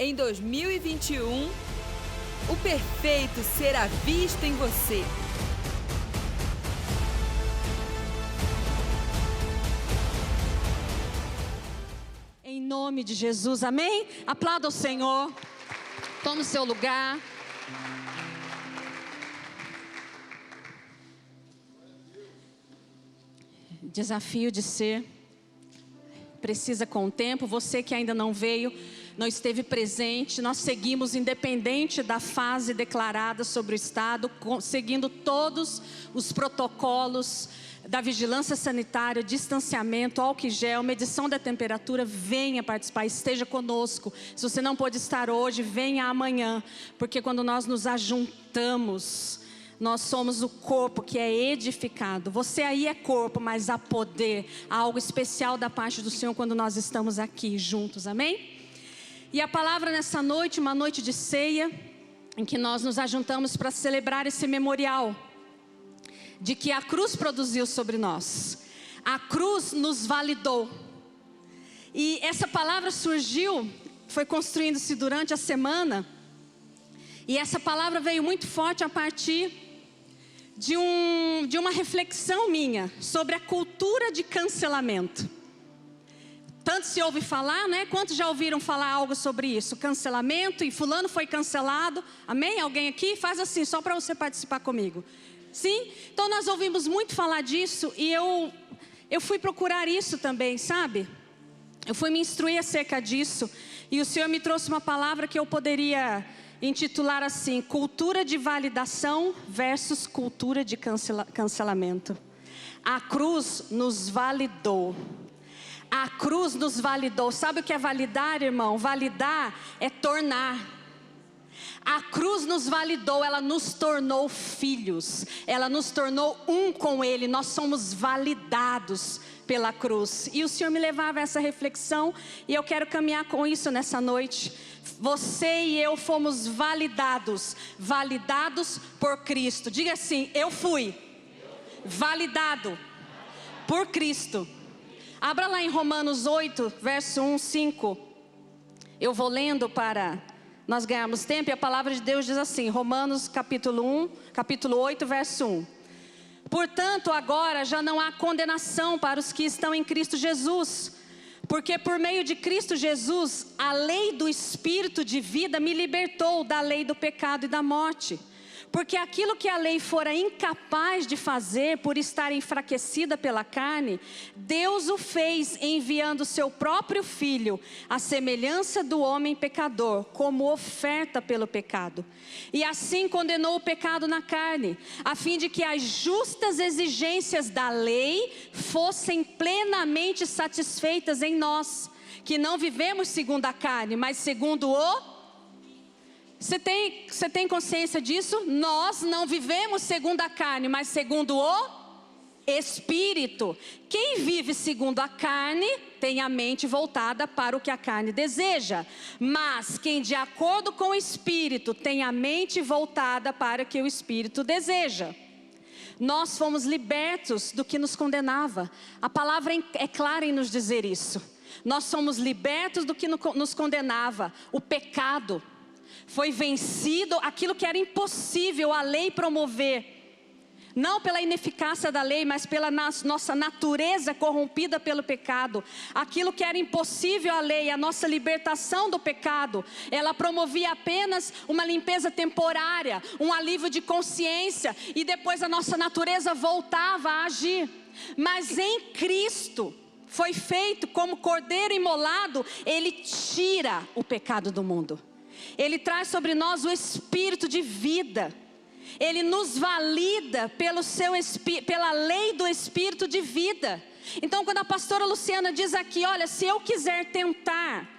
Em 2021, o perfeito será visto em você. Em nome de Jesus, amém? Aplauda o Senhor. Tome o seu lugar. Desafio de ser precisa com o tempo. Você que ainda não veio, não esteve presente, nós seguimos independente da fase declarada sobre o Estado, seguindo todos os protocolos da vigilância sanitária, distanciamento, álcool gel, medição da temperatura. Venha participar, esteja conosco. Se você não pôde estar hoje, venha amanhã, porque quando nós nos ajuntamos, nós somos o corpo que é edificado. Você aí é corpo, mas há poder, há algo especial da parte do Senhor quando nós estamos aqui juntos, amém? E a palavra nessa noite, uma noite de ceia, em que nós nos ajuntamos para celebrar esse memorial de que a cruz produziu sobre nós. A cruz nos validou. E essa palavra surgiu, foi construindo-se durante a semana. E essa palavra veio muito forte a partir de uma reflexão minha sobre a cultura de cancelamento. Tanto se ouve falar, né? Quantos já ouviram falar algo sobre isso? Cancelamento, e fulano foi cancelado. Amém? Alguém aqui? Faz assim, só para você participar comigo. Sim? Então nós ouvimos muito falar disso, e eu fui procurar isso também, sabe? Eu fui me instruir acerca disso, e o Senhor me trouxe uma palavra que eu poderia intitular assim: cultura de validação versus cultura de cancelamento. A cruz nos validou. A cruz nos validou. Sabe o que é validar, irmão? Validar é tornar. A cruz nos validou, ela nos tornou filhos, ela nos tornou um com Ele, nós somos validados pela cruz. E o Senhor me levava a essa reflexão, e eu quero caminhar com isso nessa noite. Você e eu fomos validados por Cristo. Diga assim: eu fui validado por Cristo. Abra lá em Romanos 8, verso 1, 5. Eu vou lendo para nós ganharmos tempo, e a palavra de Deus diz assim, Romanos capítulo 8, verso 1. Portanto, agora já não há condenação para os que estão em Cristo Jesus, porque por meio de Cristo Jesus, a lei do Espírito de vida me libertou da lei do pecado e da morte. Porque aquilo que a lei fora incapaz de fazer por estar enfraquecida pela carne, Deus o fez enviando seu próprio Filho, à semelhança do homem pecador, como oferta pelo pecado. E assim condenou o pecado na carne, a fim de que as justas exigências da lei fossem plenamente satisfeitas em nós, que não vivemos segundo a carne, mas segundo o... Você tem consciência disso? Nós não vivemos segundo a carne, mas segundo o Espírito. Quem vive segundo a carne tem a mente voltada para o que a carne deseja. Mas quem de acordo com o Espírito tem a mente voltada para o que o Espírito deseja. Nós fomos libertos do que nos condenava. A palavra é clara em nos dizer isso. Nós somos libertos do que nos condenava, o pecado. Foi vencido aquilo que era impossível a lei promover. Não pela ineficácia da lei, mas pela nossa natureza corrompida pelo pecado. Aquilo que era impossível a lei, a nossa libertação do pecado, ela promovia apenas uma limpeza temporária, um alívio de consciência, e depois a nossa natureza voltava a agir. Mas em Cristo foi feito como cordeiro imolado, Ele tira o pecado do mundo. Ele traz sobre nós o Espírito de vida. Ele nos valida pela lei do Espírito de vida. Então quando a pastora Luciana diz aqui, olha, se eu quiser tentar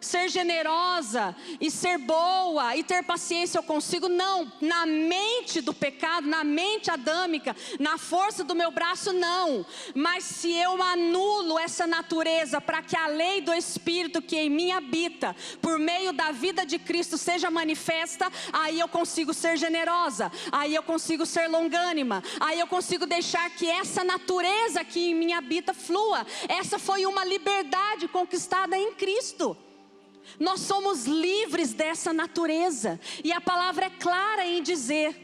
ser generosa e ser boa e ter paciência, eu consigo? Não, na mente do pecado, na mente adâmica, na força do meu braço, não. Mas se eu anulo essa natureza para que a lei do Espírito que em mim habita, por meio da vida de Cristo seja manifesta, aí eu consigo ser generosa, aí eu consigo ser longânima, aí eu consigo deixar que essa natureza que em mim habita flua. Essa foi uma liberdade conquistada em Cristo. Nós somos livres dessa natureza. E a palavra é clara em dizer: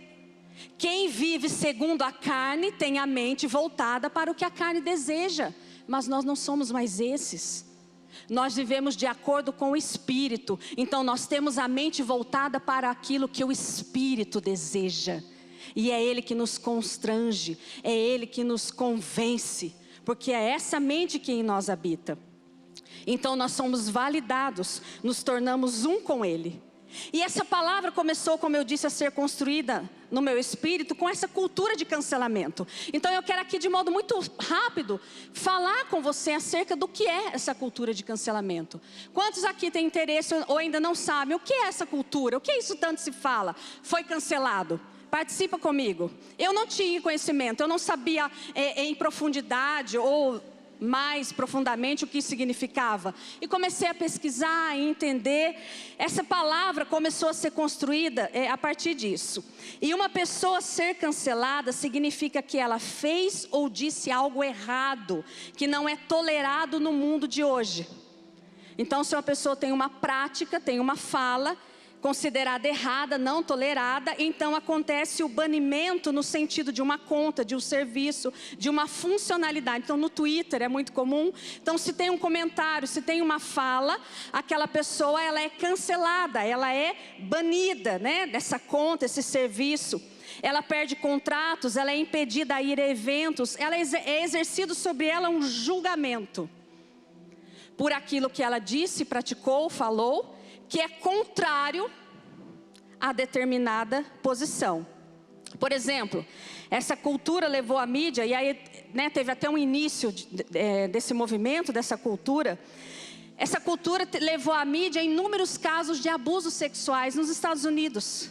quem vive segundo a carne tem a mente voltada para o que a carne deseja. Mas nós não somos mais esses. Nós vivemos de acordo com o Espírito. Então nós temos a mente voltada para aquilo que o Espírito deseja. E é Ele que nos constrange, é Ele que nos convence, porque é essa mente que em nós habita. Então nós somos validados, nos tornamos um com Ele. E essa palavra começou, como eu disse, a ser construída no meu espírito com essa cultura de cancelamento. Então eu quero aqui de modo muito rápido falar com você acerca do que é essa cultura de cancelamento. Quantos aqui têm interesse ou ainda não sabem o que é essa cultura? O que é isso tanto se fala? Foi cancelado. Participa comigo. Eu não tinha conhecimento, eu não sabia em profundidade ou mais profundamente o que significava. E comecei a pesquisar e entender. Essa palavra começou a ser construída a partir disso. E uma pessoa ser cancelada significa que ela fez ou disse algo errado, que não é tolerado no mundo de hoje. Então, se uma pessoa tem uma prática, tem uma fala considerada errada, não tolerada, então acontece o banimento no sentido de uma conta, de um serviço, de uma funcionalidade. Então no Twitter é muito comum. Então se tem um comentário, se tem uma fala, aquela pessoa ela é cancelada, ela é banida, né, dessa conta, esse serviço. Ela perde contratos, ela é impedida a ir a eventos, é exercido sobre ela um julgamento por aquilo que ela disse, praticou, falou, que é contrário a determinada posição. Por exemplo, essa cultura levou a mídia, e aí teve até um início desse movimento, dessa cultura. Essa cultura levou a mídia a inúmeros casos de abusos sexuais nos Estados Unidos,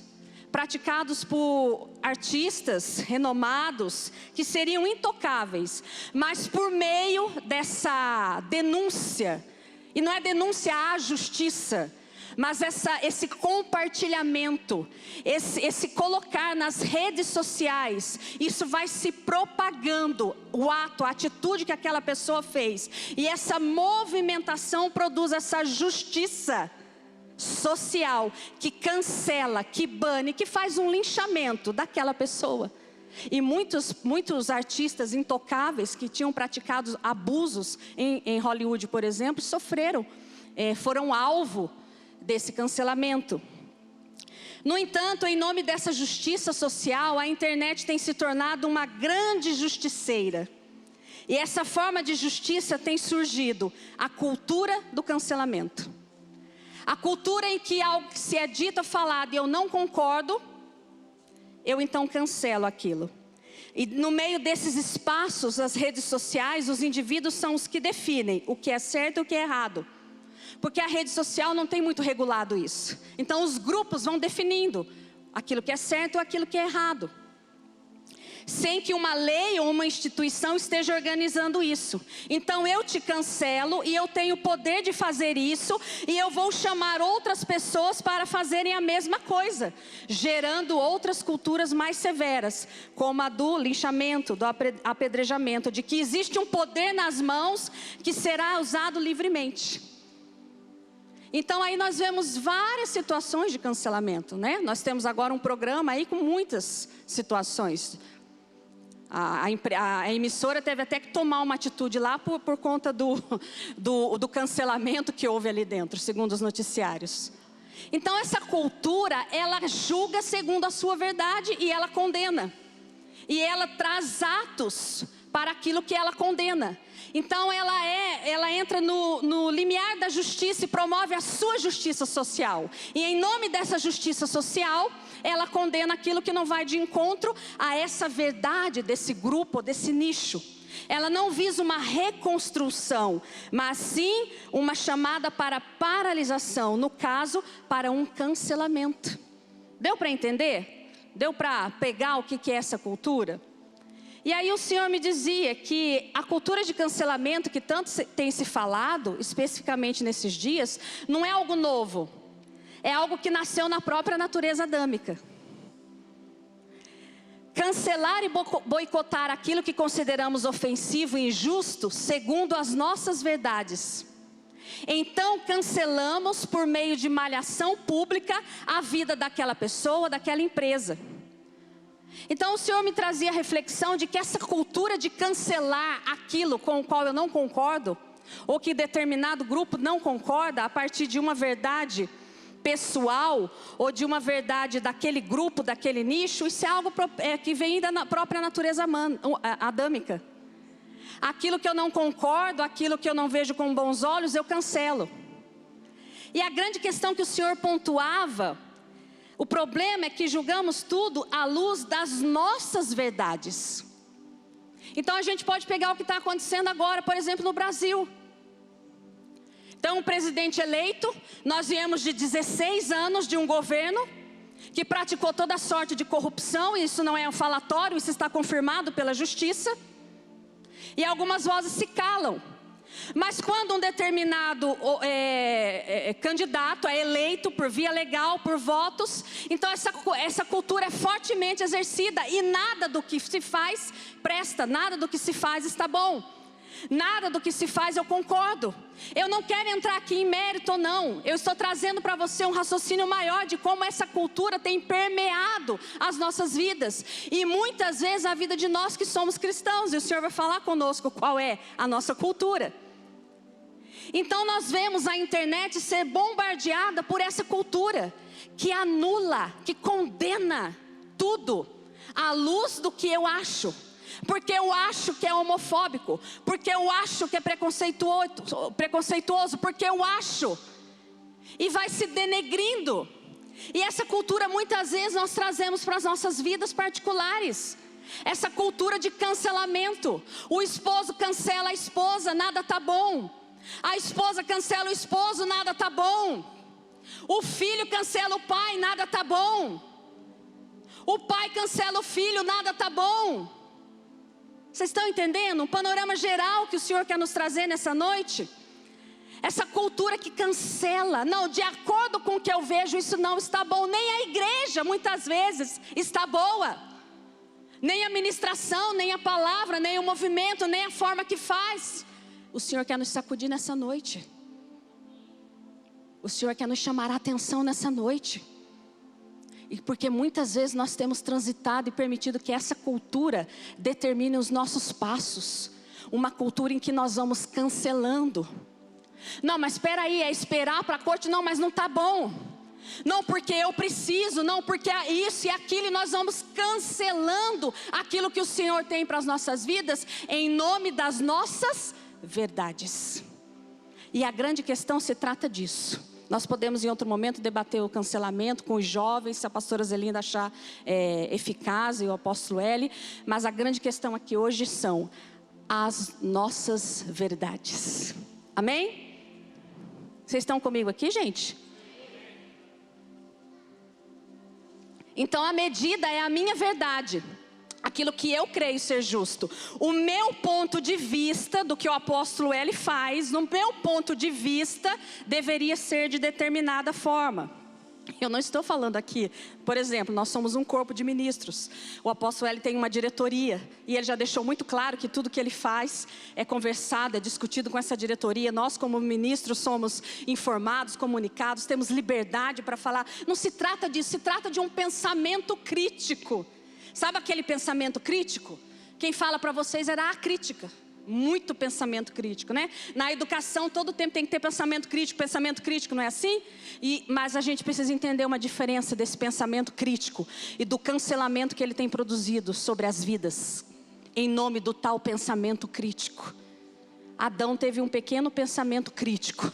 praticados por artistas renomados, que seriam intocáveis, mas por meio dessa denúncia, e não é denúncia à justiça, mas esse compartilhamento, esse colocar nas redes sociais, isso vai se propagando, o ato, a atitude que aquela pessoa fez. E essa movimentação produz essa justiça social, que cancela, que bane, que faz um linchamento daquela pessoa. E muitos artistas intocáveis que tinham praticado abusos em Hollywood, por exemplo, sofreram, foram alvo desse cancelamento. No entanto, em nome dessa justiça social, a internet tem se tornado uma grande justiceira. E essa forma de justiça tem surgido, a cultura do cancelamento. A cultura em que algo que se é dito, falado e eu não concordo, eu então cancelo aquilo. E no meio desses espaços, as redes sociais, os indivíduos são os que definem o que é certo e o que é errado. Porque a rede social não tem muito regulado isso. Então os grupos vão definindo aquilo que é certo ou aquilo que é errado, sem que uma lei ou uma instituição esteja organizando isso. Então eu te cancelo e eu tenho o poder de fazer isso, e eu vou chamar outras pessoas para fazerem a mesma coisa, gerando outras culturas mais severas, como a do linchamento, do apedrejamento, de que existe um poder nas mãos que será usado livremente. Então aí nós vemos várias situações de cancelamento, né? Nós temos agora um programa aí com muitas situações. A emissora teve até que tomar uma atitude lá por conta do cancelamento que houve ali dentro, segundo os noticiários. Então essa cultura, ela julga segundo a sua verdade e ela condena. E ela traz atos para aquilo que ela condena. Então ela entra no limiar da justiça e promove a sua justiça social. E em nome dessa justiça social, ela condena aquilo que não vai de encontro a essa verdade desse grupo, desse nicho. Ela não visa uma reconstrução, mas sim uma chamada para paralisação, no caso, para um cancelamento. Deu para entender? Deu para pegar o que é essa cultura? E aí o Senhor me dizia que a cultura de cancelamento que tanto tem se falado, especificamente nesses dias, não é algo novo. É algo que nasceu na própria natureza adâmica. Cancelar e boicotar aquilo que consideramos ofensivo e injusto, segundo as nossas verdades. Então cancelamos por meio de malhação pública a vida daquela pessoa, daquela empresa. Então o Senhor me trazia a reflexão de que essa cultura de cancelar aquilo com o qual eu não concordo, ou que determinado grupo não concorda a partir de uma verdade pessoal, ou de uma verdade daquele grupo, daquele nicho, isso é algo que vem da própria natureza adâmica. Aquilo que eu não concordo, aquilo que eu não vejo com bons olhos, eu cancelo. E a grande questão que o Senhor pontuava, o problema é que julgamos tudo à luz das nossas verdades. Então a gente pode pegar o que está acontecendo agora, por exemplo, no Brasil. Então, um presidente eleito, nós viemos de 16 anos de um governo que praticou toda sorte de corrupção, e isso não é um falatório, isso está confirmado pela justiça. E algumas vozes se calam. Mas quando um determinado candidato é eleito por via legal, por votos, então essa cultura é fortemente exercida, e nada do que se faz presta, nada do que se faz está bom. Nada do que se faz eu concordo. Eu não quero entrar aqui em mérito ou não. Eu estou trazendo para você um raciocínio maior de como essa cultura tem permeado as nossas vidas. E muitas vezes a vida de nós que somos cristãos. E o Senhor vai falar conosco qual é a nossa cultura. Então nós vemos a internet ser bombardeada por essa cultura que anula, que condena tudo à luz do que eu acho. Porque eu acho que é homofóbico, porque eu acho que é preconceituoso, porque eu acho, e vai se denegrindo. E essa cultura muitas vezes nós trazemos para as nossas vidas particulares. Essa cultura de cancelamento. O esposo cancela a esposa, nada tá bom. A esposa cancela o esposo, nada tá bom. O filho cancela o pai, nada tá bom. O pai cancela o filho, nada tá bom. Vocês estão entendendo? Um panorama geral que o Senhor quer nos trazer nessa noite. Essa cultura que cancela. Não, de acordo com o que eu vejo, isso não está bom. Nem a igreja, muitas vezes, está boa. Nem a ministração, nem a palavra, nem o movimento, nem a forma que faz. O Senhor quer nos sacudir nessa noite. O Senhor quer nos chamar a atenção nessa noite. E porque muitas vezes nós temos transitado e permitido que essa cultura determine os nossos passos. Uma cultura em que nós vamos cancelando. Não, mas espera aí, é esperar para a corte? Não, mas não está bom. Não, porque eu preciso, não, porque é isso e aquilo. E nós vamos cancelando aquilo que o Senhor tem para as nossas vidas, em nome das nossas verdades. E a grande questão se trata disso. Nós podemos em outro momento debater o cancelamento com os jovens, se a pastora Zelinda achar eficaz, e o apóstolo L. Mas a grande questão aqui hoje são as nossas verdades. Amém? Vocês estão comigo aqui, gente? Então a medida é a minha verdade. Aquilo que eu creio ser justo. O meu ponto de vista do que o apóstolo L faz, no meu ponto de vista, deveria ser de determinada forma. Eu não estou falando aqui, por exemplo, nós somos um corpo de ministros. O apóstolo L tem uma diretoria, e ele já deixou muito claro que tudo que ele faz é conversado, é discutido com essa diretoria. Nós como ministros somos informados, comunicados, temos liberdade para falar. Não se trata disso, se trata de um pensamento crítico. Sabe aquele pensamento crítico? Quem fala para vocês era a crítica. Muito pensamento crítico, né? Na educação todo tempo tem que ter pensamento crítico, não é assim? Mas a gente precisa entender uma diferença desse pensamento crítico e do cancelamento que ele tem produzido sobre as vidas, em nome do tal pensamento crítico. Adão teve um pequeno pensamento crítico.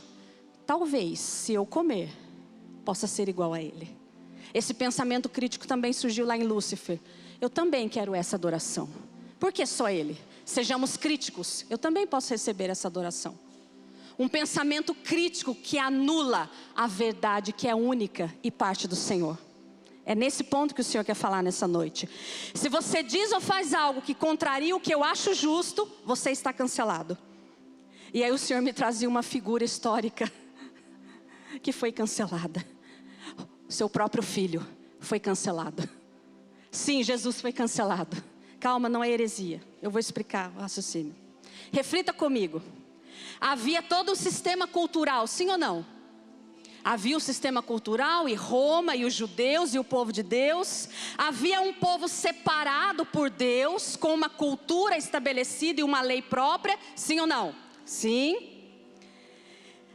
Talvez, se eu comer, possa ser igual a ele. Esse pensamento crítico também surgiu lá em Lúcifer. Eu também quero essa adoração. Por que só ele? Sejamos críticos. Eu também posso receber essa adoração. Um pensamento crítico que anula a verdade que é única e parte do Senhor. É nesse ponto que o Senhor quer falar nessa noite. Se você diz ou faz algo que contraria o que eu acho justo, você está cancelado. E aí o Senhor me trazia uma figura histórica que foi cancelada. Seu próprio filho foi cancelado. Sim, Jesus foi cancelado. Calma, não é heresia. Eu vou explicar o raciocínio. Reflita comigo. Havia todo um sistema cultural, sim ou não? Havia um sistema cultural e Roma e os judeus e o povo de Deus. Havia um povo separado por Deus, com uma cultura estabelecida e uma lei própria, sim ou não? Sim.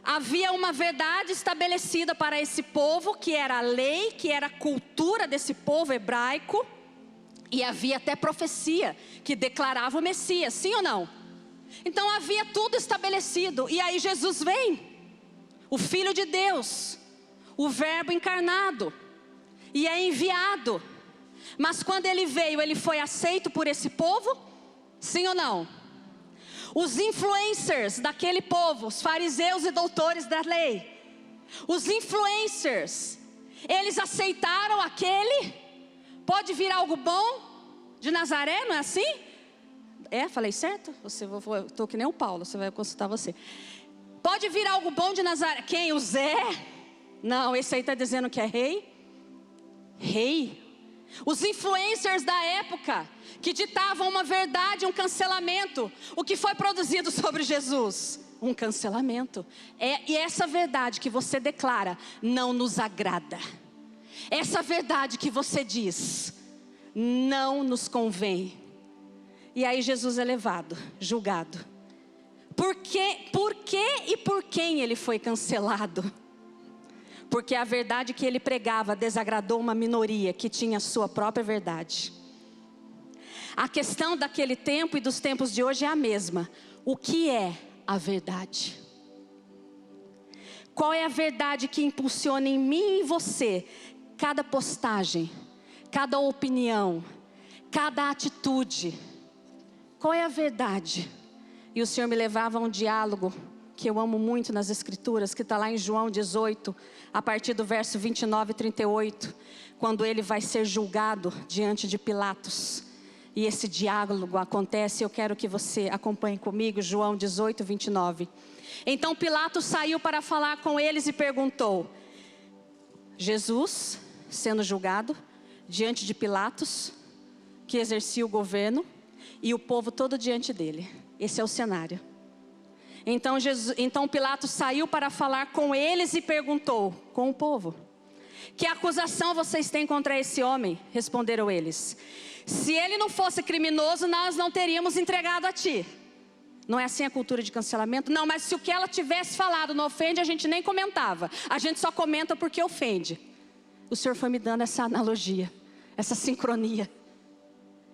Havia uma verdade estabelecida para esse povo, que era a lei, que era a cultura desse povo hebraico. E havia até profecia que declarava o Messias, sim ou não? Então havia tudo estabelecido. E aí Jesus vem, o Filho de Deus, o Verbo encarnado, e é enviado. Mas quando ele veio, ele foi aceito por esse povo? Sim ou não? Os influencers daquele povo, os fariseus e doutores da lei, os influencers, eles aceitaram aquele? Pode vir algo bom de Nazaré, não é assim? Falei certo? Eu estou que nem o Paulo, você vai consultar você. Pode vir algo bom de Nazaré. Quem? O Zé? Não, esse aí está dizendo que é rei. Rei. Os influencers da época, que ditavam uma verdade, um cancelamento. O que foi produzido sobre Jesus? Um cancelamento. E essa verdade que você declara não nos agrada. Essa verdade que você diz não nos convém. E aí Jesus é levado, julgado. Por que e por quem ele foi cancelado? Porque a verdade que ele pregava desagradou uma minoria que tinha a sua própria verdade. A questão daquele tempo e dos tempos de hoje é a mesma. O que é a verdade? Qual é a verdade que impulsiona em mim e em você cada postagem, cada opinião, cada atitude? Qual é a verdade? E o Senhor me levava a um diálogo que eu amo muito nas Escrituras, que está lá em João 18, a partir do verso 29 e 38, quando ele vai ser julgado diante de Pilatos. E esse diálogo acontece, eu quero que você acompanhe comigo, João 18, 29. Então Pilatos saiu para falar com eles e perguntou: Jesus, sendo julgado, diante de Pilatos, que exercia o governo, e o povo todo diante dele. Esse é o cenário. Então Pilatos saiu para falar com eles e perguntou, com o povo: que acusação vocês têm contra esse homem? Responderam eles: se ele não fosse criminoso, nós não teríamos entregado a ti. Não é assim a cultura de cancelamento? Não, mas se o que ela tivesse falado não ofende, a gente nem comentava. A gente só comenta porque ofende. O Senhor foi me dando essa analogia, essa sincronia.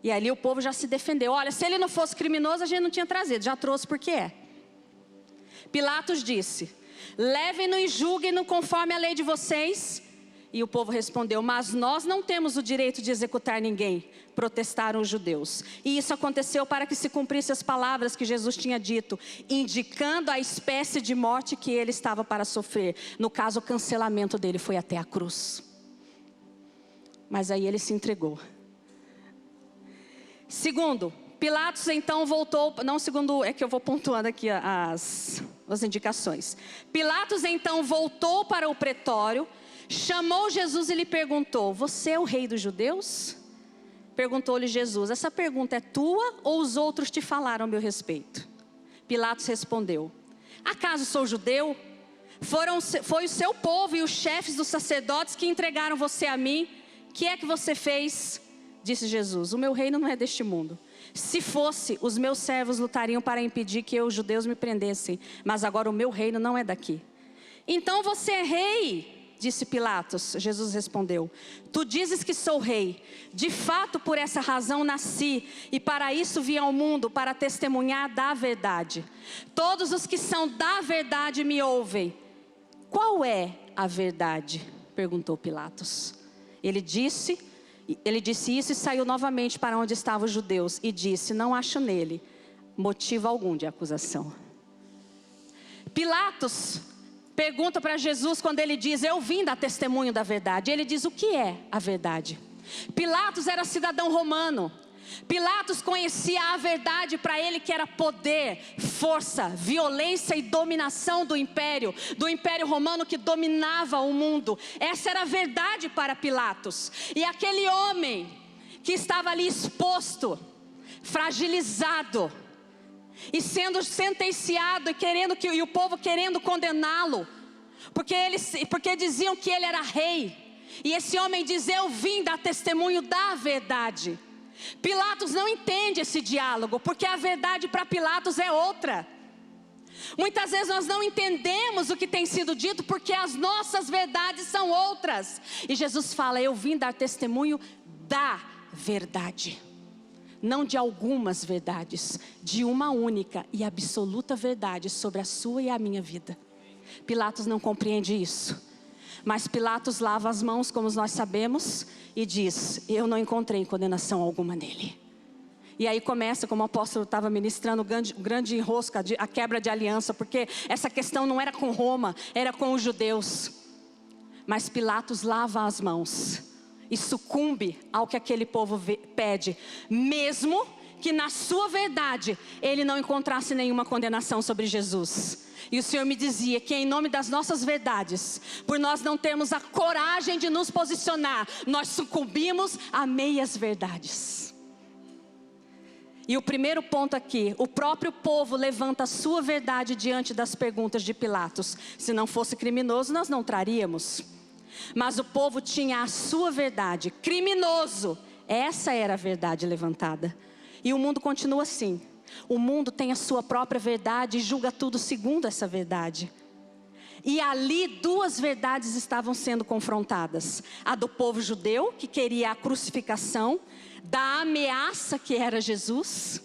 E ali o povo já se defendeu. Olha, se ele não fosse criminoso, a gente não tinha trazido. Já trouxe porque é. Pilatos disse: levem-no e julguem-no conforme a lei de vocês. E o povo respondeu: mas nós não temos o direito de executar ninguém. Protestaram os judeus. E isso aconteceu para que se cumprissem as palavras que Jesus tinha dito, indicando a espécie de morte que ele estava para sofrer. No caso, o cancelamento dele foi até a cruz. Mas aí ele se entregou. Segundo, Pilatos então voltou, não segundo, é que eu vou pontuando aqui as indicações. Pilatos então voltou para o pretório, chamou Jesus e lhe perguntou: você é o rei dos judeus? Perguntou-lhe Jesus: essa pergunta é tua ou os outros te falaram a meu respeito? Pilatos respondeu: acaso sou judeu? Foi o seu povo e os chefes dos sacerdotes que entregaram você a mim. Que é que você fez? Disse Jesus: o meu reino não é deste mundo. Se fosse, os meus servos lutariam para impedir que os judeus me prendessem. Mas agora o meu reino não é daqui. Então você é rei, disse Pilatos. Jesus respondeu: tu dizes que sou rei. De fato, por essa razão nasci, e para isso vim ao mundo, para testemunhar da verdade. Todos os que são da verdade me ouvem. Qual é a verdade? Perguntou Pilatos. Ele disse isso e saiu novamente para onde estavam os judeus e disse: não acho nele motivo algum de acusação. Pilatos pergunta para Jesus quando ele diz: eu vim dar testemunho da verdade. Ele diz: o que é a verdade? Pilatos era cidadão romano. Pilatos conhecia a verdade para ele, que era poder, força, violência e dominação do império romano que dominava o mundo. Essa era a verdade para Pilatos. E aquele homem que estava ali exposto, fragilizado, e sendo sentenciado e o povo querendo condená-lo, porque diziam que ele era rei. E esse homem diz: eu vim dar testemunho da verdade. Pilatos não entende esse diálogo, porque a verdade para Pilatos é outra. Muitas vezes nós não entendemos o que tem sido dito, porque as nossas verdades são outras. E Jesus fala: eu vim dar testemunho da verdade. Não de algumas verdades, de uma única e absoluta verdade sobre a sua e a minha vida. Pilatos não compreende isso. Mas Pilatos lava as mãos, como nós sabemos, e diz: eu não encontrei condenação alguma nele. E aí começa, como o apóstolo estava ministrando, o grande enrosco, a quebra de aliança, porque essa questão não era com Roma, era com os judeus. Mas Pilatos lava as mãos e sucumbe ao que aquele povo pede, mesmo que na sua verdade ele não encontrasse nenhuma condenação sobre Jesus. E o Senhor me dizia que em nome das nossas verdades, por nós não termos a coragem de nos posicionar, nós sucumbimos a meias verdades. E o primeiro ponto aqui: o próprio povo levanta a sua verdade diante das perguntas de Pilatos. Se não fosse criminoso, nós não traríamos. Mas o povo tinha a sua verdade. Criminoso, essa era a verdade levantada. E o mundo continua assim. O mundo tem a sua própria verdade e julga tudo segundo essa verdade. E ali duas verdades estavam sendo confrontadas: a do povo judeu, que queria a crucificação, da ameaça que era Jesus,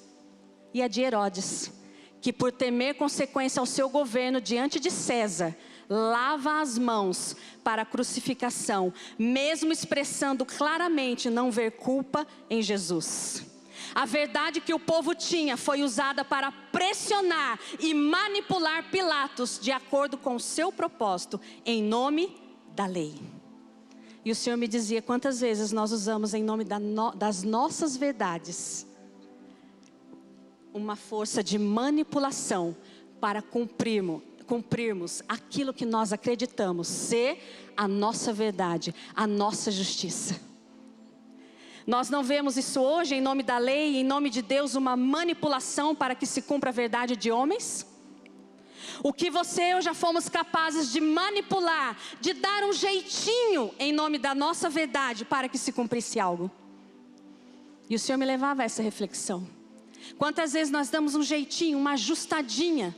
e a de Herodes, que por temer consequência ao seu governo diante de César, lava as mãos para a crucificação, mesmo expressando claramente não ver culpa em Jesus. A verdade que o povo tinha foi usada para pressionar e manipular Pilatos de acordo com o seu propósito, em nome da lei. E o Senhor me dizia: quantas vezes nós usamos em nome das nossas verdades uma força de manipulação para cumprirmos aquilo que nós acreditamos ser a nossa verdade, a nossa justiça. Nós não vemos isso hoje em nome da lei, em nome de Deus, uma manipulação para que se cumpra a verdade de homens? O que você e eu já fomos capazes de manipular, de dar um jeitinho em nome da nossa verdade para que se cumprisse algo. E o Senhor me levava a essa reflexão. Quantas vezes nós damos um jeitinho, uma ajustadinha,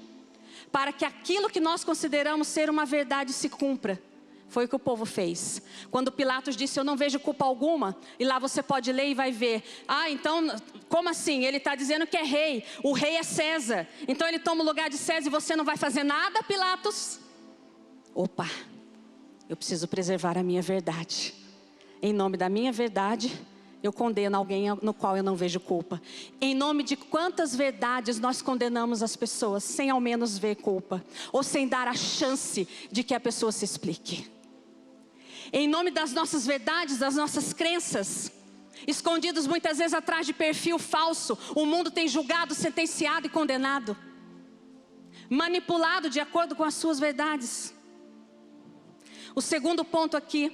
para que aquilo que nós consideramos ser uma verdade se cumpra. Foi o que o povo fez. Quando Pilatos disse: eu não vejo culpa alguma, e lá você pode ler e vai ver: ah, então, como assim? Ele está dizendo que é rei, o rei é César, então ele toma o lugar de César e você não vai fazer nada, Pilatos? Opa, eu preciso preservar a minha verdade. Em nome da minha verdade, eu condeno alguém no qual eu não vejo culpa. Em nome de quantas verdades nós condenamos as pessoas sem ao menos ver culpa, ou sem dar a chance de que a pessoa se explique. Em nome das nossas verdades, das nossas crenças, escondidos muitas vezes atrás de perfil falso, o mundo tem julgado, sentenciado e condenado, manipulado de acordo com as suas verdades. O segundo ponto aqui: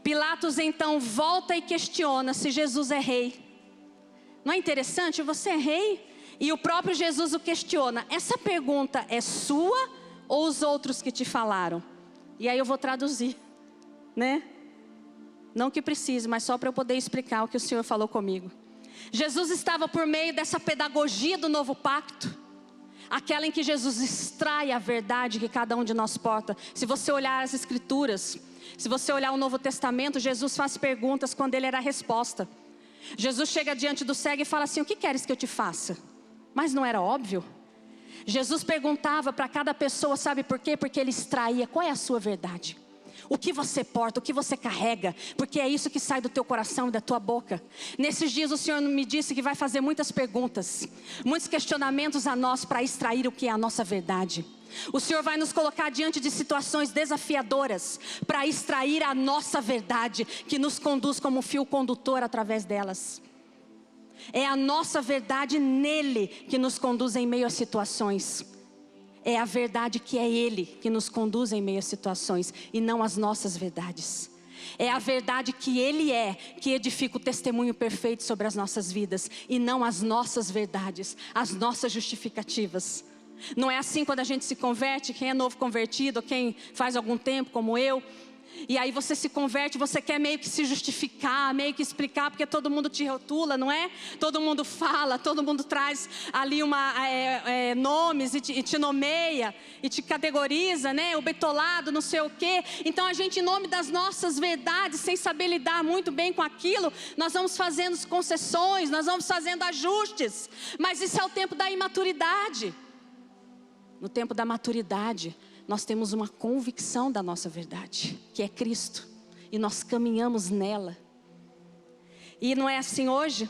Pilatos então volta e questiona se Jesus é rei. Não é interessante? Você é rei? E o próprio Jesus o questiona: essa pergunta é sua ou os outros que te falaram? E aí eu vou traduzir, né? Não que precise, mas só para eu poder explicar o que o Senhor falou comigo. Jesus estava por meio dessa pedagogia do novo pacto, aquela em que Jesus extrai a verdade que cada um de nós porta. Se você olhar as Escrituras, se você olhar o Novo Testamento, Jesus faz perguntas quando ele era a resposta. Jesus chega diante do cego e fala assim: o que queres que eu te faça? Mas não era óbvio? Jesus perguntava para cada pessoa, sabe por quê? Porque ele extraía qual é a sua verdade. O que você porta, o que você carrega, porque é isso que sai do teu coração e da tua boca. Nesses dias o Senhor me disse que vai fazer muitas perguntas, muitos questionamentos a nós para extrair o que é a nossa verdade. O Senhor vai nos colocar diante de situações desafiadoras para extrair a nossa verdade, que nos conduz como um fio condutor através delas. É a nossa verdade nele que nos conduz em meio a situações. É a verdade que é ele que nos conduz em meio a situações, e não as nossas verdades. É a verdade que Ele é, que edifica o testemunho perfeito sobre as nossas vidas. E não as nossas verdades, as nossas justificativas. Não é assim quando a gente se converte, quem é novo convertido, quem faz algum tempo como eu. E aí você se converte, você quer meio que se justificar, meio que explicar, porque todo mundo te rotula, não é? Todo mundo fala, todo mundo traz ali nomes e te nomeia, e te categoriza, né? O betolado, não sei o quê. Então a gente, em nome das nossas verdades, sem saber lidar muito bem com aquilo, nós vamos fazendo concessões, nós vamos fazendo ajustes. Mas isso é o tempo da imaturidade. No tempo da maturidade, nós temos uma convicção da nossa verdade, que é Cristo, e nós caminhamos nela. E não é assim hoje?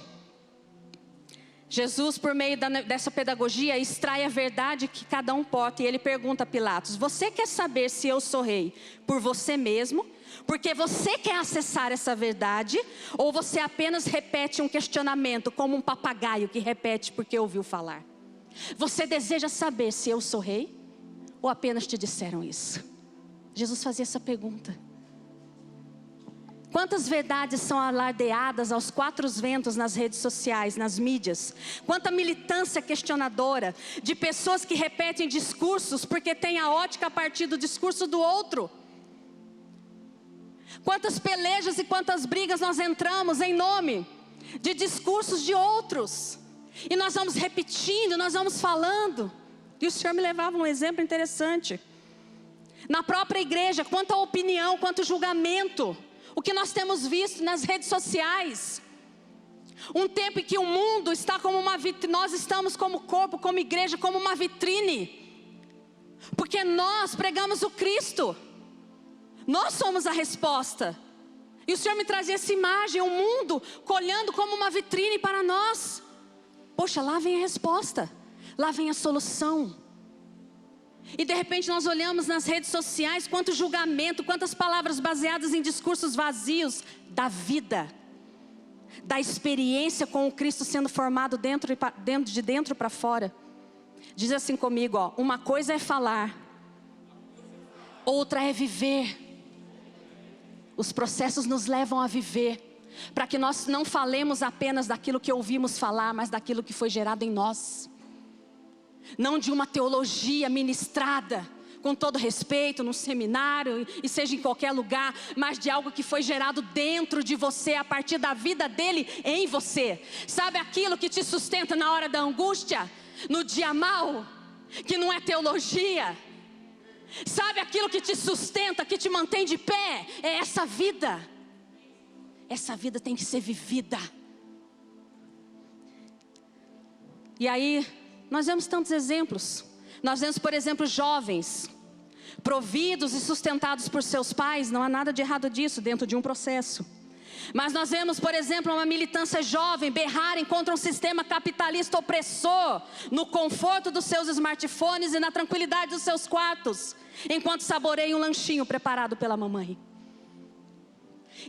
Jesus, por meio dessa pedagogia, extrai a verdade que cada um porta, e ele pergunta a Pilatos: você quer saber se eu sou rei por você mesmo, porque você quer acessar essa verdade, ou você apenas repete um questionamento, como um papagaio que repete porque ouviu falar? Você deseja saber se eu sou rei? Ou apenas te disseram isso? Jesus fazia essa pergunta. Quantas verdades são alardeadas aos quatro ventos nas redes sociais, nas mídias? Quanta militância questionadora de pessoas que repetem discursos porque têm a ótica a partir do discurso do outro? Quantas pelejas e quantas brigas nós entramos em nome de discursos de outros? E nós vamos repetindo, nós vamos falando. E o Senhor me levava um exemplo interessante. Na própria igreja, quanto a opinião, quanto julgamento. O que nós temos visto nas redes sociais. Um tempo em que o mundo está como uma vitrine. Nós estamos como corpo, como igreja, como uma vitrine. Porque nós pregamos o Cristo. Nós somos a resposta. E o Senhor me trazia essa imagem, o mundo olhando como uma vitrine para nós. Poxa, lá vem a resposta. Lá vem a solução. E de repente nós olhamos nas redes sociais, quanto julgamento, quantas palavras baseadas em discursos vazios da vida, da experiência com o Cristo sendo formado de dentro para fora. Diz assim comigo, ó: uma coisa é falar, outra é viver. Os processos nos levam a viver, para que nós não falemos apenas daquilo que ouvimos falar, mas daquilo que foi gerado em nós. Não de uma teologia ministrada, com todo respeito, num seminário, e seja em qualquer lugar, mas de algo que foi gerado dentro de você, a partir da vida dele em você. Sabe aquilo que te sustenta na hora da angústia, no dia mau, que não é teologia? Sabe aquilo que te sustenta, que te mantém de pé? É essa vida. Essa vida tem que ser vivida. E aí nós vemos tantos exemplos. Nós vemos, por exemplo, jovens providos e sustentados por seus pais. Não há nada de errado disso dentro de um processo. Mas nós vemos, por exemplo, uma militância jovem berrarem contra um sistema capitalista opressor, no conforto dos seus smartphones e na tranquilidade dos seus quartos, enquanto saboreiam um lanchinho preparado pela mamãe.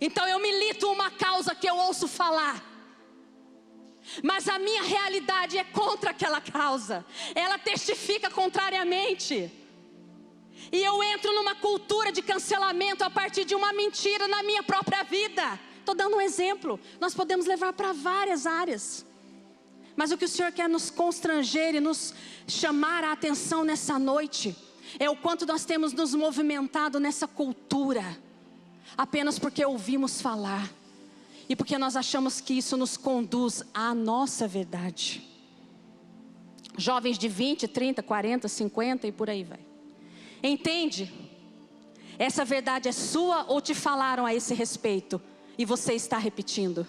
Então eu milito uma causa que eu ouço falar, mas a minha realidade é contra aquela causa. Ela testifica contrariamente. E eu entro numa cultura de cancelamento a partir de uma mentira na minha própria vida. Estou dando um exemplo. Nós podemos levar para várias áreas. Mas o que o Senhor quer nos constranger e nos chamar a atenção nessa noite é o quanto nós temos nos movimentado nessa cultura, apenas porque ouvimos falar. E porque nós achamos que isso nos conduz à nossa verdade. Jovens de 20, 30, 40, 50 e por aí vai. Entende? Essa verdade é sua ou te falaram a esse respeito e você está repetindo?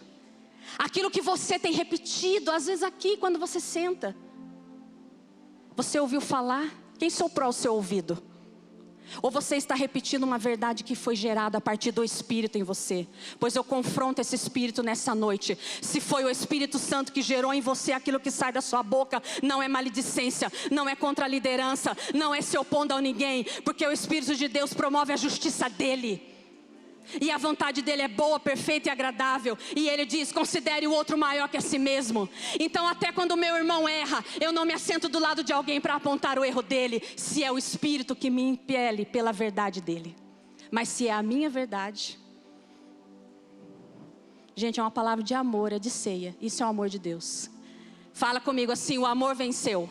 Aquilo que você tem repetido, às vezes aqui quando você senta. Você ouviu falar? Quem soprou o seu ouvido? Ou você está repetindo uma verdade que foi gerada a partir do Espírito em você? Pois eu confronto esse Espírito nessa noite. Se foi o Espírito Santo que gerou em você aquilo que sai da sua boca, não é maledicência, não é contra a liderança, não é se opondo a ninguém, porque o Espírito de Deus promove a justiça dele. E a vontade dele é boa, perfeita e agradável. E ele diz: considere o outro maior que a si mesmo. Então até quando o meu irmão erra, eu não me assento do lado de alguém para apontar o erro dele, se é o Espírito que me impele pela verdade dele. Mas se é a minha verdade, Gente, é uma palavra de amor, é de ceia. Isso é o amor de Deus. Fala comigo assim: o amor venceu.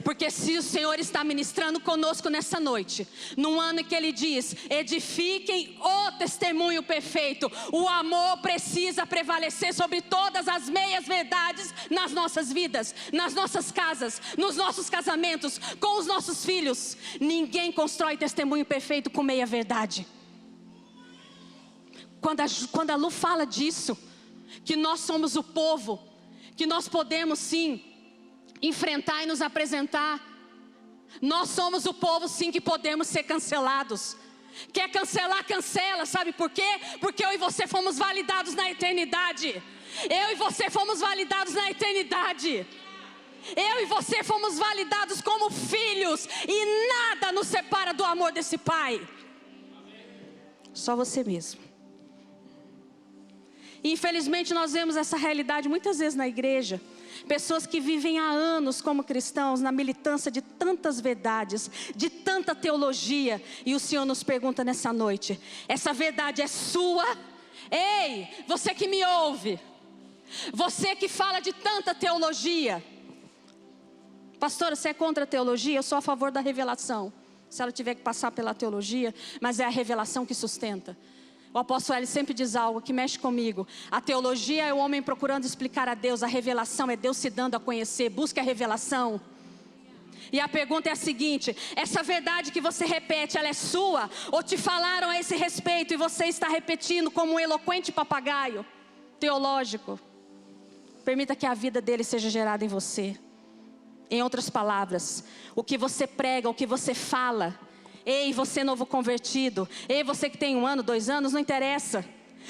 Porque se o Senhor está ministrando conosco nessa noite, num ano em que Ele diz: edifiquem o testemunho perfeito, o amor precisa prevalecer sobre todas as meias verdades nas nossas vidas, nas nossas casas, nos nossos casamentos, com os nossos filhos. Ninguém constrói testemunho perfeito com meia verdade. Quando a Lu fala disso, que nós somos o povo, que nós podemos sim enfrentar e nos apresentar. Nós somos o povo sim que podemos ser cancelados. Quer cancelar, cancela. Sabe por quê? Porque eu e você fomos validados na eternidade. Eu e você fomos validados na eternidade. Eu e você fomos validados como filhos, e nada nos separa do amor desse Pai. Só você mesmo. E infelizmente nós vemos essa realidade muitas vezes na igreja. Pessoas que vivem há anos como cristãos, na militância de tantas verdades, de tanta teologia. E o Senhor nos pergunta nessa noite: essa verdade é sua? Ei, você que me ouve, você que fala de tanta teologia. Pastora, você é contra a teologia? Eu sou a favor da revelação. Se ela tiver que passar pela teologia, mas é a revelação que sustenta. O apóstolo Hélio sempre diz algo que mexe comigo: a teologia é o homem procurando explicar a Deus, a revelação é Deus se dando a conhecer. Busque a revelação. E a pergunta é a seguinte: essa verdade que você repete, ela é sua? Ou te falaram a esse respeito e você está repetindo como um eloquente papagaio teológico? Permita que a vida dele seja gerada em você. Em outras palavras, o que você prega, o que você fala. Ei, você novo convertido, ei, você que tem 1 ano, 2 anos, não interessa.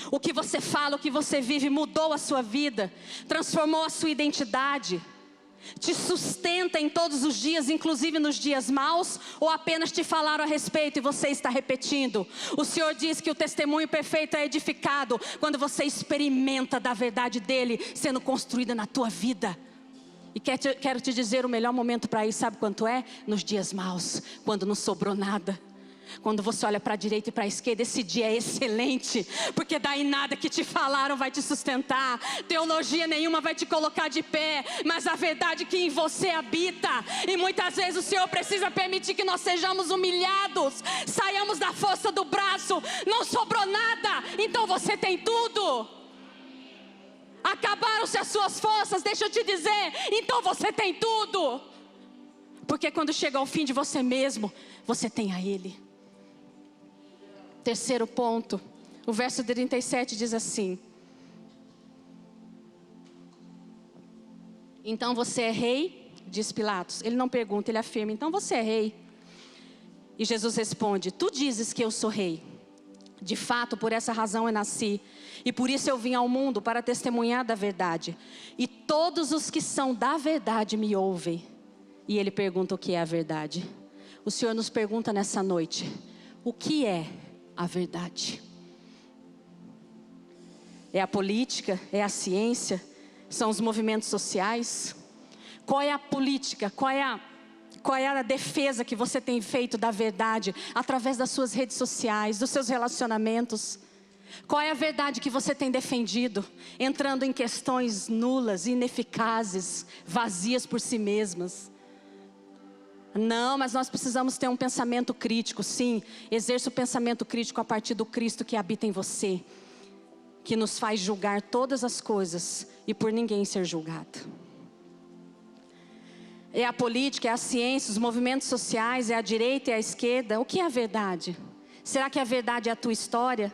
O que você fala, o que você vive mudou a sua vida, transformou a sua identidade, te sustenta em todos os dias, inclusive nos dias maus, ou apenas te falaram a respeito e você está repetindo? O Senhor diz que o testemunho perfeito é edificado quando você experimenta da verdade dele sendo construída na tua vida. E quero te dizer, o melhor momento para ir, sabe quanto é? Nos dias maus, quando não sobrou nada. Quando você olha para a direita e para a esquerda, esse dia é excelente. Porque daí nada que te falaram vai te sustentar. Teologia nenhuma vai te colocar de pé. Mas a verdade que em você habita. E muitas vezes o Senhor precisa permitir que nós sejamos humilhados. Saiamos da força do braço. Não sobrou nada, então você tem tudo. Acabaram-se as suas forças, deixa eu te dizer, então você tem tudo. Porque quando chega ao fim de você mesmo, você tem a Ele. Terceiro ponto, o verso 37 diz assim: então você é rei? Diz Pilatos. Ele não pergunta, ele afirma: então você é rei? E Jesus responde: tu dizes que eu sou rei. De fato, por essa razão eu nasci, e por isso eu vim ao mundo, para testemunhar da verdade. E todos os que são da verdade me ouvem. E ele pergunta o que é a verdade. O Senhor nos pergunta nessa noite: o que é a verdade? É a política? É a ciência? São os movimentos sociais? Qual é a política? Qual é a defesa que você tem feito da verdade através das suas redes sociais, dos seus relacionamentos? Qual é a verdade que você tem defendido, entrando em questões nulas, ineficazes, vazias por si mesmas? Não, mas nós precisamos ter um pensamento crítico, sim. Exerça o pensamento crítico a partir do Cristo que habita em você, que nos faz julgar todas as coisas e por ninguém ser julgado. É a política, é a ciência, os movimentos sociais, é a direita e a esquerda. O que é a verdade? Será que a verdade é a tua história?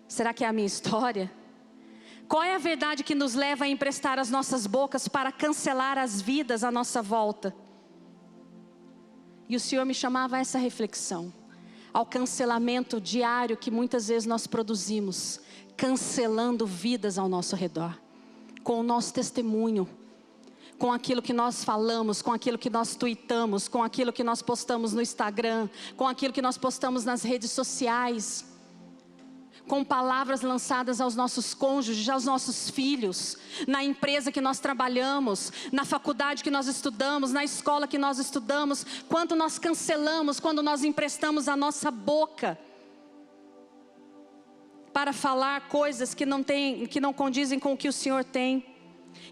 Será que é a minha história? Qual é a verdade que nos leva a emprestar as nossas bocas para cancelar as vidas à nossa volta? E o Senhor me chamava a essa reflexão, ao cancelamento diário que muitas vezes nós produzimos, cancelando vidas ao nosso redor, com o nosso testemunho, com aquilo que nós falamos, com aquilo que nós tweetamos, com aquilo que nós postamos no Instagram, com aquilo que nós postamos nas redes sociais, com palavras lançadas aos nossos cônjuges, aos nossos filhos, na empresa que nós trabalhamos, na faculdade que nós estudamos, na escola que nós estudamos. Quanto nós cancelamos quando nós emprestamos a nossa boca para falar coisas que não condizem com o que o Senhor tem.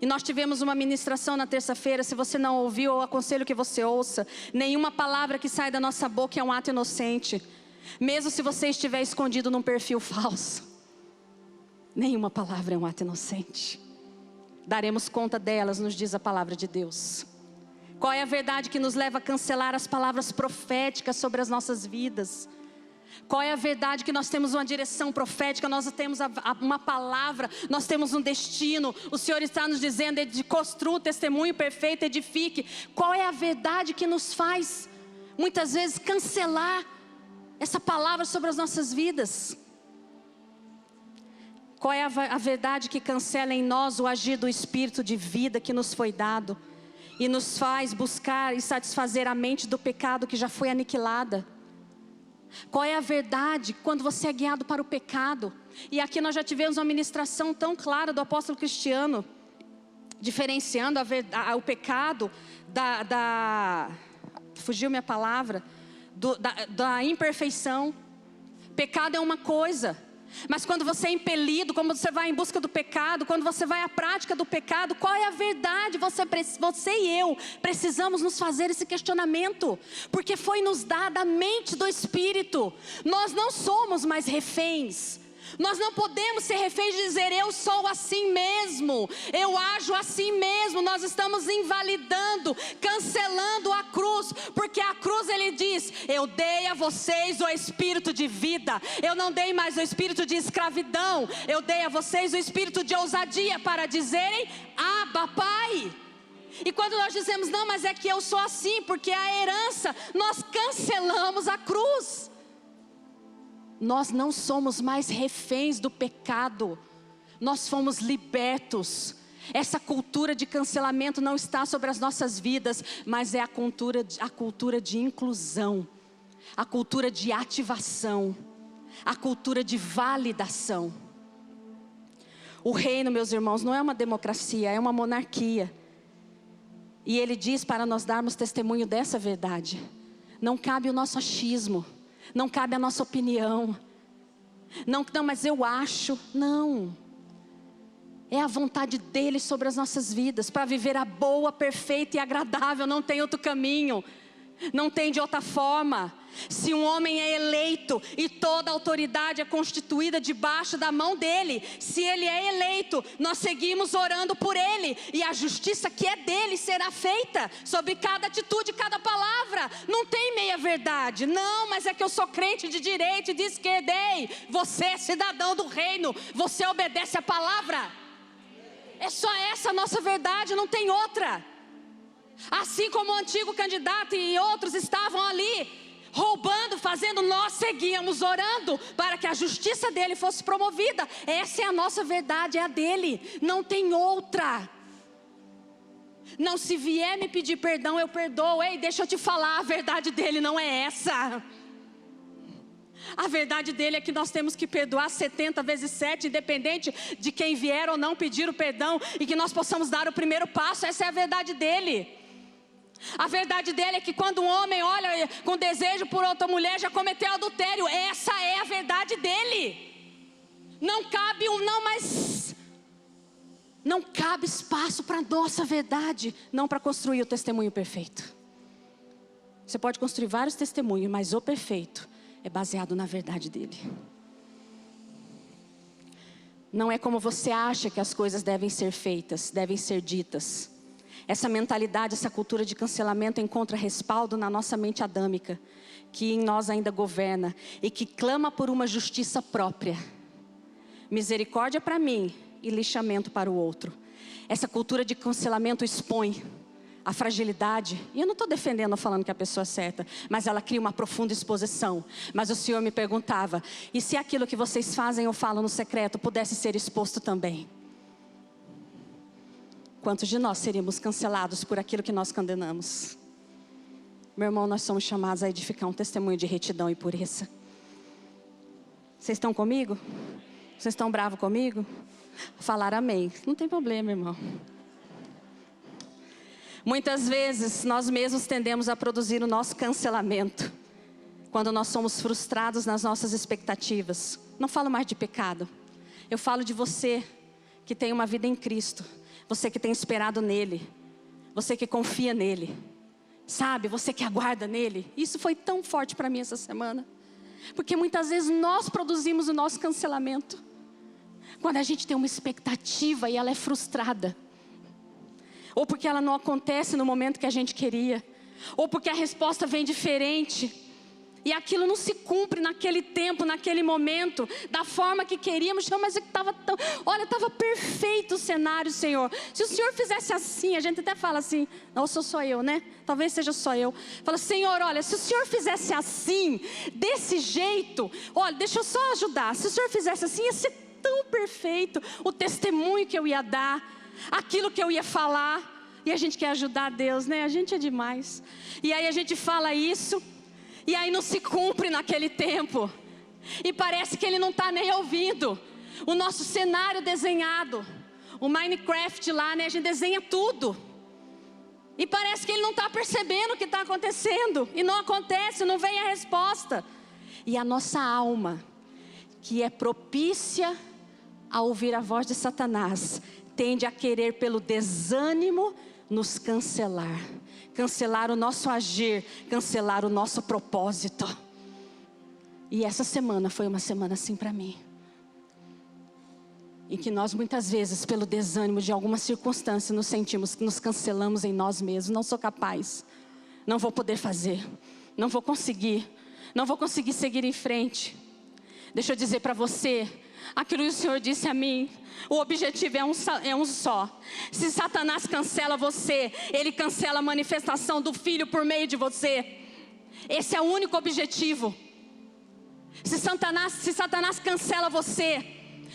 E nós tivemos uma ministração na terça-feira. Se você não ouviu, eu aconselho que você ouça. Nenhuma palavra que sai da nossa boca é um ato inocente, mesmo se você estiver escondido num perfil falso. Nenhuma palavra é um ato inocente. Daremos conta delas, nos diz a palavra de Deus. Qual é a verdade que nos leva a cancelar as palavras proféticas sobre as nossas vidas? Qual é a verdade que nós temos uma direção profética, nós temos uma palavra, nós temos um destino. O Senhor está nos dizendo: construa o testemunho perfeito, edifique. Qual é a verdade que nos faz, muitas vezes, cancelar essa palavra sobre as nossas vidas? Qual é a verdade que cancela em nós o agir do Espírito de vida que nos foi dado e nos faz buscar e satisfazer a mente do pecado que já foi aniquilada? Qual é a verdade quando você é guiado para o pecado? E aqui nós já tivemos uma ministração tão clara do apóstolo Cristiano, diferenciando o pecado fugiu minha palavra, da imperfeição. Pecado é uma coisa, mas quando você é impelido, quando você vai em busca do pecado, quando você vai à prática do pecado, qual é a verdade? Você e eu precisamos nos fazer esse questionamento, porque foi nos dada a mente do Espírito. Nós não somos mais reféns. Nós não podemos ser reféns de dizer: eu sou assim mesmo, eu ajo assim mesmo. Nós estamos invalidando, cancelando a cruz, porque a cruz, ele diz: eu dei a vocês o espírito de vida, eu não dei mais o espírito de escravidão, eu dei a vocês o espírito de ousadia para dizerem: Abba, Pai. E quando nós dizemos: não, mas é que eu sou assim porque é a herança, nós cancelamos a cruz. Nós não somos mais reféns do pecado, nós fomos libertos. Essa cultura de cancelamento não está sobre as nossas vidas, mas é a cultura de inclusão, a cultura de ativação, a cultura de validação. O reino, meus irmãos, não é uma democracia, é uma monarquia. E ele diz para nós darmos testemunho dessa verdade. Não cabe o nosso achismo, não cabe a nossa opinião. Não, mas eu acho. Não. É a vontade dele sobre as nossas vidas, para viver a boa, perfeita e agradável. Não tem outro caminho, não tem de outra forma. Se um homem é eleito e toda a autoridade é constituída debaixo da mão dele, se ele é eleito, nós seguimos orando por ele, e a justiça que é dele será feita sobre cada atitude, cada palavra. Não tem meia verdade. Não, mas é que eu sou crente de direita e de esquerda. Ei, você é cidadão do reino, você obedece a palavra. É só essa a nossa verdade, não tem outra. Assim como o antigo candidato e outros estavam ali roubando, fazendo, nós seguíamos orando para que a justiça dele fosse promovida. Essa é a nossa verdade, é a dele, não tem outra. Não, se vier me pedir perdão, eu perdoo. Ei, deixa eu te falar, a verdade dele não é essa. A verdade dele é que nós temos que perdoar 70 vezes 7, independente de quem vier ou não pedir o perdão, e que nós possamos dar o primeiro passo. Essa é a verdade dele. A verdade dele é que quando um homem olha com desejo por outra mulher, já cometeu adultério. Essa é a verdade dele. Não cabe não cabe espaço para a nossa verdade, não para construir o testemunho perfeito. Você pode construir vários testemunhos, mas o perfeito é baseado na verdade dele. Não é como você acha que as coisas devem ser feitas, devem ser ditas. Essa mentalidade, essa cultura de cancelamento encontra respaldo na nossa mente adâmica, que em nós ainda governa e que clama por uma justiça própria. Misericórdia para mim e lixamento para o outro. Essa cultura de cancelamento expõe a fragilidade. E eu não estou defendendo ou falando que a pessoa é certa, mas ela cria uma profunda exposição. Mas o Senhor me perguntava: e se aquilo que vocês fazem ou falam no secreto pudesse ser exposto também? Quantos de nós seríamos cancelados por aquilo que nós condenamos? Meu irmão, nós somos chamados a edificar um testemunho de retidão e pureza. Vocês estão comigo? Vocês estão bravos comigo? Falar amém. Não tem problema, irmão. Muitas vezes nós mesmos tendemos a produzir o nosso cancelamento. quando nós somos frustrados nas nossas expectativas. Não falo mais de pecado. Eu falo de você que tem uma vida em Cristo. Você que tem esperado nele. Você que confia nele. Sabe, você que aguarda nele. Isso foi tão forte para mim essa semana. Porque muitas vezes nós produzimos o nosso cancelamento. Quando a gente tem uma expectativa e ela é frustrada. Ou porque ela não acontece no momento que a gente queria. Ou porque a resposta vem diferente. E aquilo não se cumpre naquele tempo, naquele momento, da forma que queríamos. Mas estava tão... Olha, estava perfeito o cenário, Senhor. Se o Senhor fizesse assim, a gente até fala assim, não, sou só eu, né? Talvez seja só eu. Fala, Senhor, olha, se o Senhor fizesse assim, desse jeito, olha, deixa eu só ajudar. Se o Senhor fizesse assim, ia ser tão perfeito o testemunho que eu ia dar, aquilo que eu ia falar. E a gente quer ajudar a Deus, né? A gente é demais. E aí a gente fala isso. E aí não se cumpre naquele tempo. E parece que ele não está nem ouvindo. O nosso cenário desenhado. O Minecraft lá, né? A gente desenha tudo. E parece que ele não está percebendo o que está acontecendo. E não acontece, não vem a resposta. E a nossa alma, que é propícia a ouvir a voz de Satanás, tende a querer pelo desânimo nos cancelar. Cancelar o nosso agir, cancelar o nosso propósito. E essa semana foi uma semana assim para mim. Em que nós muitas vezes, pelo desânimo de alguma circunstância, nos sentimos que nos cancelamos em nós mesmos. Não sou capaz, não vou poder fazer, não vou conseguir seguir em frente. Deixa eu dizer para você, aquilo que o Senhor disse a mim, o objetivo é um só. Se Satanás cancela você, ele cancela a manifestação do Filho por meio de você. Esse é o único objetivo. Se Satanás cancela você,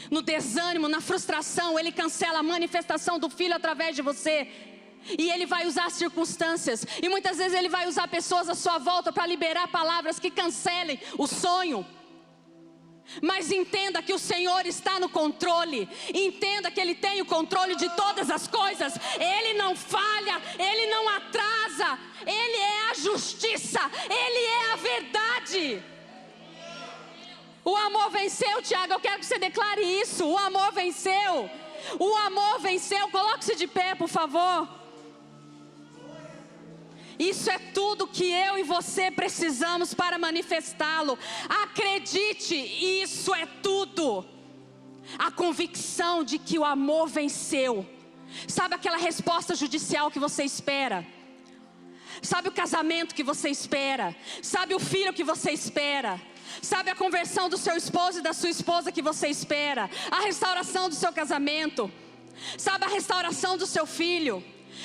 no desânimo, na frustração, ele cancela a manifestação do Filho através de você. E ele vai usar circunstâncias, e muitas vezes ele vai usar pessoas à sua volta para liberar palavras que cancelem o sonho. Mas entenda que o Senhor está no controle. Entenda que Ele tem o controle de todas as coisas. Ele não falha, Ele não atrasa. Ele é a justiça, Ele é a verdade. O amor venceu, Tiago, eu quero que você declare isso. O amor venceu. O amor venceu. Coloque-se de pé, por favor. Isso é tudo que eu e você precisamos para manifestá-lo. Acredite, isso é tudo. A convicção de que o amor venceu. Sabe aquela resposta judicial que você espera? Sabe o casamento que você espera? Sabe o filho que você espera? Sabe a conversão do seu esposo e da sua esposa que você espera? A restauração do seu casamento? Sabe a restauração do seu filho?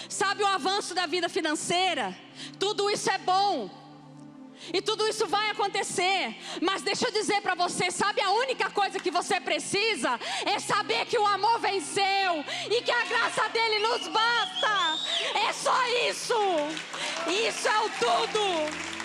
Sabe o avanço da vida financeira? Tudo isso é bom. E tudo isso vai acontecer. Mas deixa eu dizer para você, sabe a única coisa que você precisa? É saber que o amor venceu. E que a graça dele nos basta. É só isso. Isso é o tudo.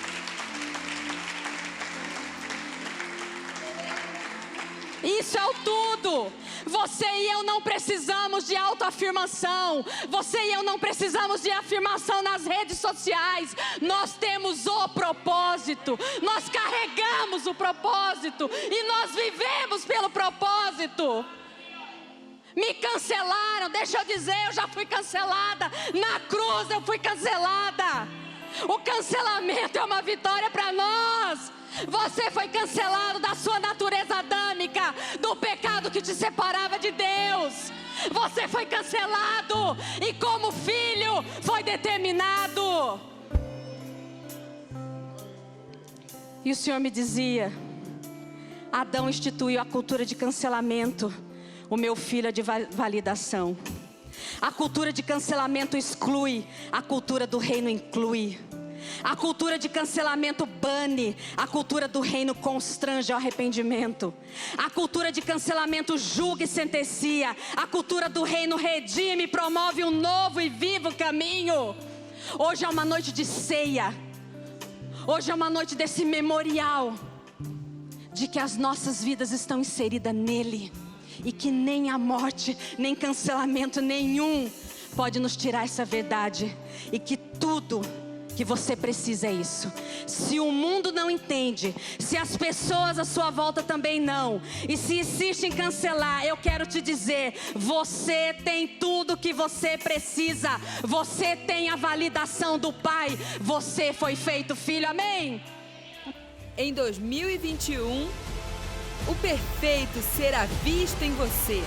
Isso é o tudo. Você e eu não precisamos de autoafirmação. Você e eu não precisamos de afirmação nas redes sociais. Nós temos o propósito. Nós carregamos o propósito. E nós vivemos pelo propósito. Me cancelaram, deixa eu dizer, eu já fui cancelada. Na cruz eu fui cancelada. O cancelamento é uma vitória para nós. Você foi cancelado da sua natureza adâmica, do pecado que te separava de Deus. Você foi cancelado e como filho foi determinado. E o Senhor me dizia: Adão instituiu a cultura de cancelamento, o meu filho é de validação. A cultura de cancelamento exclui, a cultura do reino inclui. A cultura de cancelamento bane, a cultura do reino constrange ao arrependimento. A cultura de cancelamento julga e sentencia, a cultura do reino redime e promove um novo e vivo caminho. Hoje é uma noite de ceia. Hoje é uma noite desse memorial de que as nossas vidas estão inseridas nele e que nem a morte, nem cancelamento nenhum pode nos tirar essa verdade, e que tudo que você precisa é isso. Se o mundo não entende, se as pessoas à sua volta também não, e se insiste em cancelar, eu quero te dizer, você tem tudo que você precisa. Você tem a validação do Pai. Você foi feito filho, amém? Em 2021, o perfeito será visto em você.